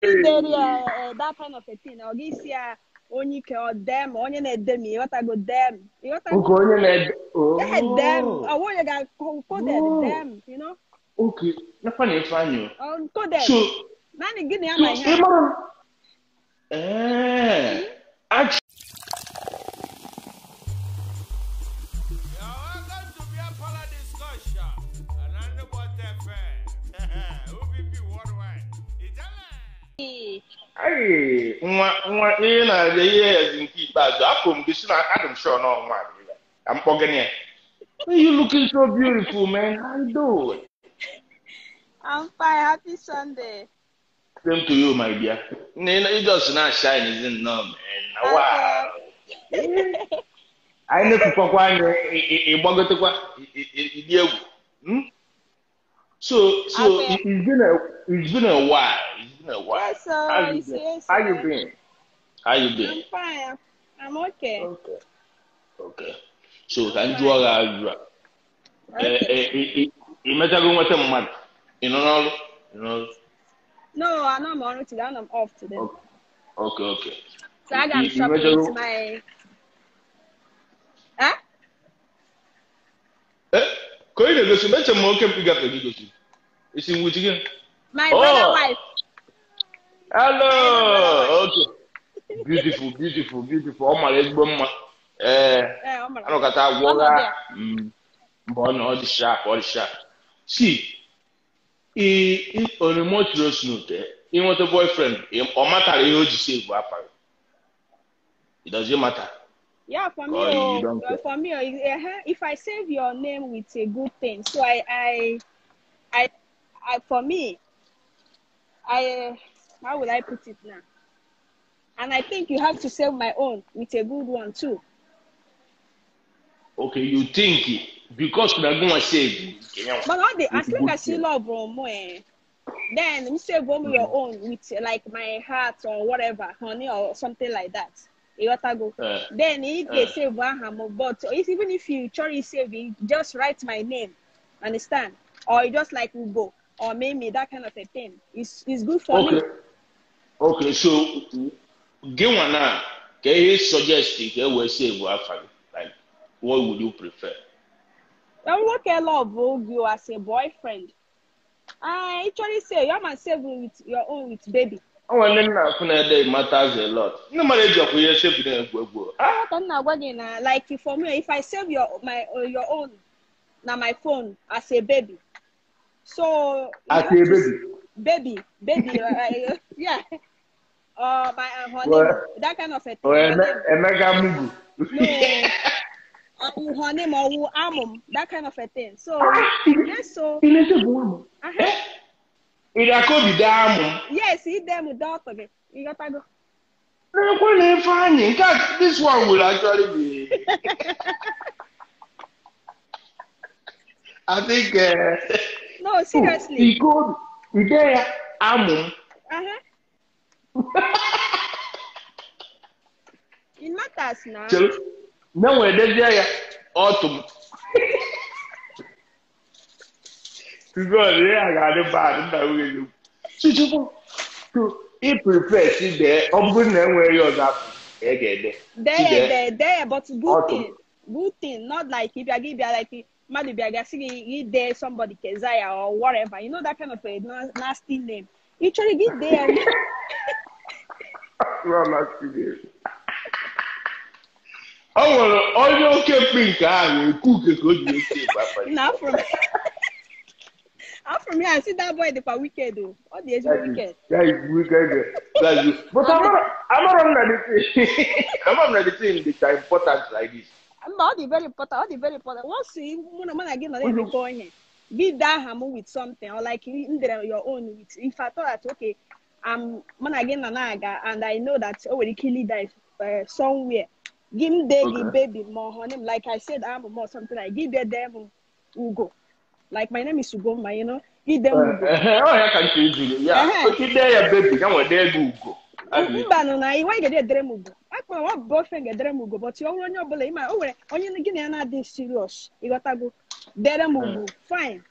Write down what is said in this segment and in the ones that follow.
that kind of a thing. Or this year, only or them, only them. You got to go them. You got to go them. I want you got coded them. You know. Okay. Na funny you. Coded. So. Nani gini ya my hand. Actually. Hey, nwa ihe na-adị ihe ezi nke ikpeazụ afọ m gị na Adam Shaw n'ọnwa I'm forgetting. You looking so beautiful, man. How you doing? I'm fine. Happy Sunday. Same to you, my dear. You just not shine, isn't no, man. Wow. I know people want So it's been a while. Yes, sir. How you been? How you been? I'm fine. I'm okay. Okay. So can you all you know? No, I'm on today. I'm off today. Okay. So I got shopping with my. Huh? Go ahead, go. Mention more. Can pick up the video. Is in which again? My brother wife. Hello. Okay. Beautiful. Oh my God, I don't got that water. Born all the sharp. See, on a more serious note, he want a boyfriend. Or matter you just say, it doesn't matter. Yeah, for me, if I save your name with a good thing, so for me, how would I put it now? And I think you have to save my own with a good one too. Okay, you think it because we're going to save. But as long as you love more, then you save your own with like my heart or whatever, honey or something like that. You got to go. Then if they save but even if you try saving, just write my name, understand? Or just like Ugo or maybe that kind of a thing. It's good for me. Okay, so give one now. Can you suggest it? Can we save after? Like, what would you prefer? I work a lot of you as a boyfriend. I actually say you must save with your own with baby. Oh, and then it matters a lot. No matter if you're saving like for me, if I save your own now my phone as a baby. So as a baby, yeah. My honey, that kind of a thing. No, honey, or amum, that kind of a thing. So yes, so. Yes, eat them without okay. You got to go. No, funny. This one will actually be. I think. No, seriously. He could. He there. Amum. It matters now. No, there's autumn. To go there, I got a bad. So, if prefer, see there, I'm going to wear yours up. There, but good thing, not like if you give like Madu there somebody Keziah or whatever, you know that kind of a nasty name. You try to get there. Oh, all your camping car, cook a good Not from. I'm from here. I see that boy the weekend though. All the age weekend. Yeah, it's weekend. But I'm not ready to think it's important like this. All the very important. Once you man again, let going. Give that hammer with something or like your own with. If I thought that okay, man again naga and I know that already killing that somewhere. Give him the baby more honey. Like I said, I'm more something like give them Ugo. Like my name is Ugoma, you know. Give them Ugo. I can choose you. Yeah. But there, baby, come on, there Ugo. Why get a dremugo? I can want boyfriend get dremugo, but you only know believe my only guinea not this serious. You got to go dremugo. Fine.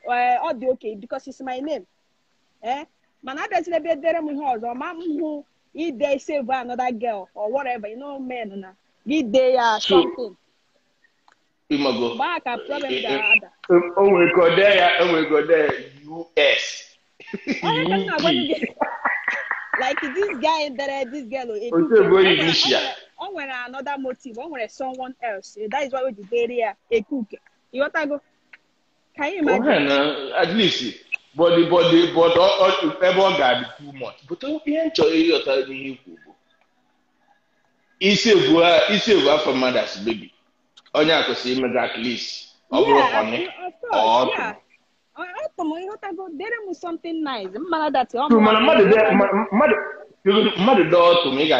All the okay because it's my name. Man, I just never did him horse or mom who they save another girl or whatever, men na. Did they something. Imago. Back a problem with the other. Oh, we go there, US. Like this guy that this girl or when another motive, or when someone else. That is why we did area a cook. You want to go? Can you imagine? At least, but all people got too much. But don't be enjoy your time. It's a for mother's baby. Only I could see me at least. Of course, yeah. There was something nice. Mother to me,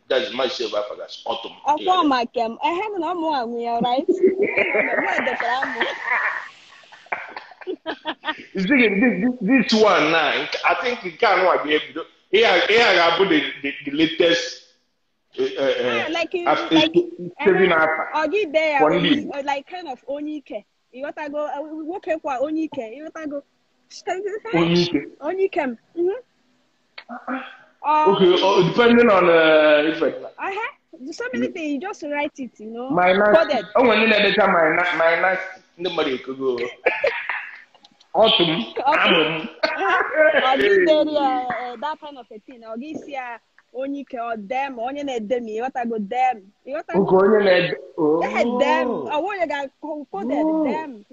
that's my silver for that autumn. Oh, my cam. I have no more, we are right. This one now, I think you can't be able to. Here I put the latest. Like kind of onike. You want to go working for onike. You want to go onike. Okay, depending on so many things. You just write it, My nice. Oh, when the time my nice nobody could go. Autumn. I'll give that kind of a thing. I'll give onike or them, onion and them. You want to go them. You want to go them. I want you guys coded them,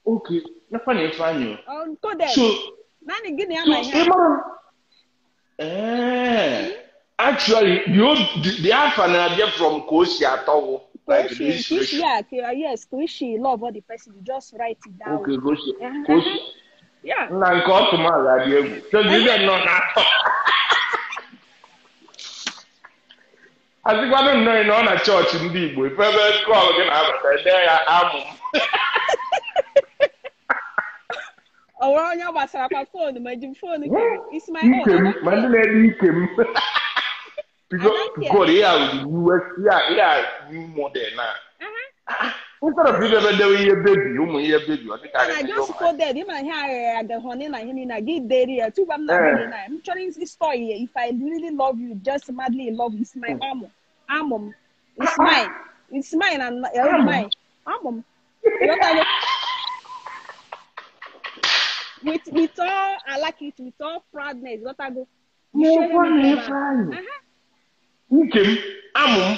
Okay, not funny, fine. Coded. So, man, give me my hand. Actually, the alpha from Kosia Togo. Like this. Yes, Koshi love all the person. You just write it down. Okay, Koshi. Yeah. Now go to my radio. So you don't know that. I think I don't know in a church in Igbo. If ever call again, I oh, on your phone, my phone. It's my own. My lady came. Because Korea, US, new model now. Instead of people that baby, I just called them. Him and her at the honey and him I give dairy. I'm trying to story. If I really love you, just madly in love, it's my arm. It's mine. It's mine and mine. Arm. With all, I like it with all proudness. What I go? Okay, I'm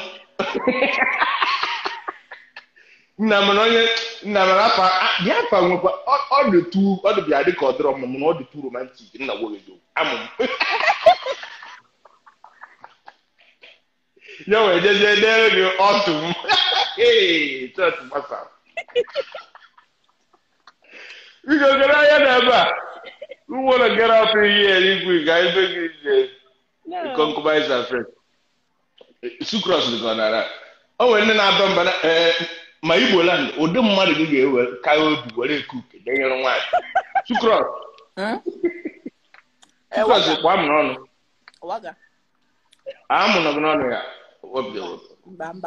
all the two, all the other quadrum, all the two romantic in the world. No, there's autumn. Hey, church, what's up? Because who want to get out of here if we guys the concubines are friends. Sucrose is gone. Oh, and then I my Igbo land, or the mother gave a cow to what they cook. Then you know why. Sucrose. Sucrose is one on. Waga. I'm not going to what the bam.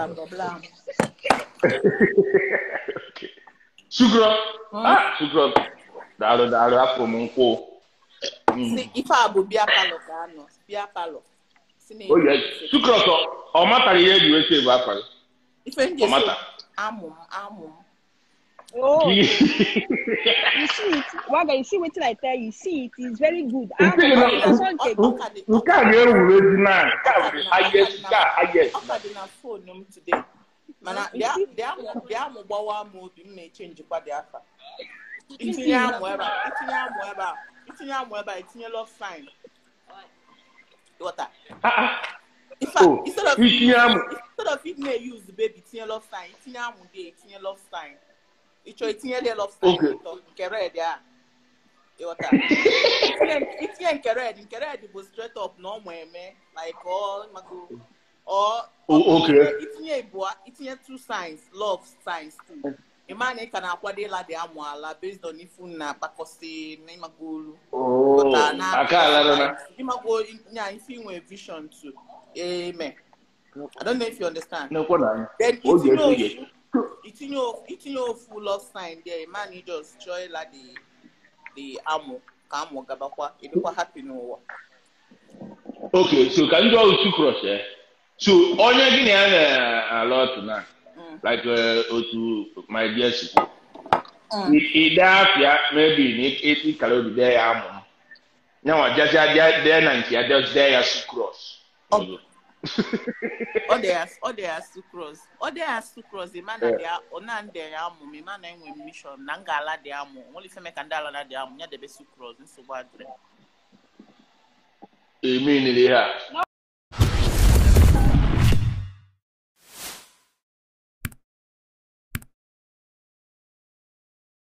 Sucrose. Sucrose. That from Uncle. If I would be a palo, oh, yes. Sucrose or matter here, you say, Vapal. If I matter. Oh, you see it. Waga, you see what I tell you. See it is very good. You can't get ready now. I guess. Phone today. Mana, they are mobile mode. You may change what they are. It's in your love sign. What that? Instead of it may use the baby, it's in your love sign. It's in your love sign. It's in your love sign. Correct, yeah. What that? It's in correct. In correct, it was straight up normal, man. Like all mago. Okay. It's in your two signs, love signs too. Imane kana kwade la de amwala based on ifuna bakose na imagolu. Oh, akala na. Imago nya ifi we vision too. Amen. I don't know if you understand. No, then it's in your full love sign there. Man, you just joy like the amo. ka amụ gabakwa edekwa happy n'ụwa. Okay, so can you do sucrose? So onye gị na ya na a lot na like otu my dear sister. Ida maybe ni 80 calories there amụ. Now just there 90 just there sucrose. Or they are sucrose. Or they are sucrose. The man that they are onan they are amụ. Me man enwe mission nangala they amụ. Only fe make andala na they amụ. Nya debe sucrose nso badre. Mean yeah. No,